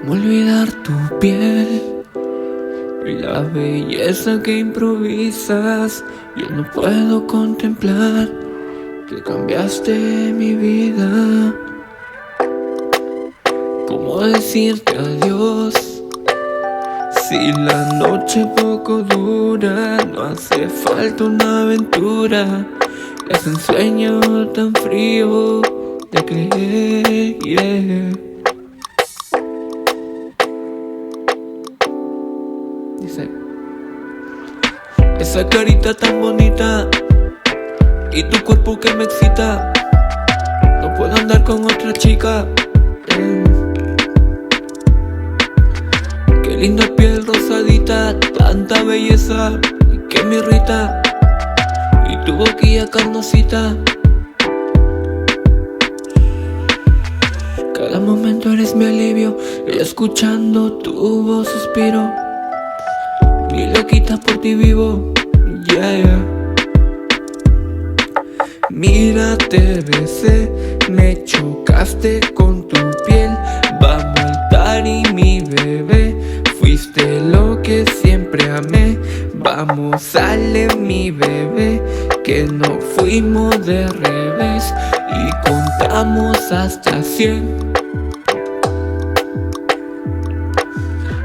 ¿Cómo olvidar tu piel y la belleza que improvisas? Yo no puedo contemplar que cambiaste mi vida. ¿Cómo decirte adiós si la noche poco dura? No hace falta una aventura, es un sueño tan frío de creer, yeah. Dice: esa carita tan bonita y tu cuerpo que me excita, no puedo andar con otra chica. Qué linda piel rosadita, tanta belleza que me irrita, y tu boquilla carnosita. Cada momento eres mi alivio, y escuchando tu voz suspiro. Mi loquita por ti vivo, yeah, yeah. Mira, te besé, me chocaste con tu piel. Vamos al altar y mi bebé, fuiste lo que siempre amé. Vamos, sale mi bebé, que no fuimos de revés y contamos hasta 100.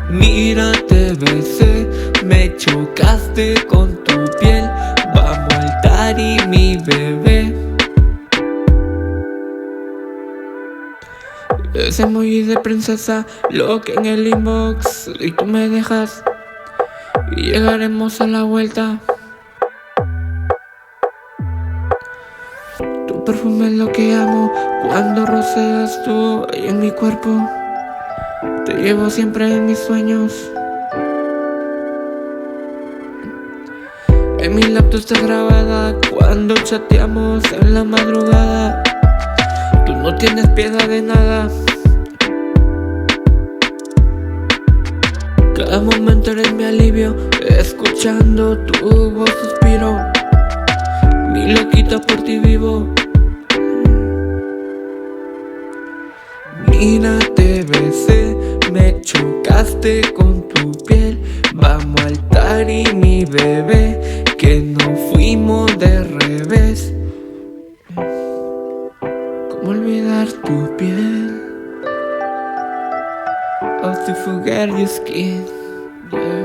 Mira, te besé, me chocaste con tu piel. Vamos al altar y mi bebé. Ese emoji de princesa, lo que en el inbox, y tú me dejas y llegaremos a la vuelta. Tu perfume es lo que amo, cuando roceas tú ahí en mi cuerpo. Te llevo siempre en mis sueños. En mi laptop está grabada cuando chateamos en la madrugada. Tú no tienes piedad de nada. Cada momento eres mi alivio, escuchando tu voz suspiro. Mi loquita por ti vivo. Mira, te besé, me chocaste con tu piel. Vamos al altar y mi bebé, que no fuimos de revés. ¿Cómo olvidar tu piel? How to forget your skin, yeah.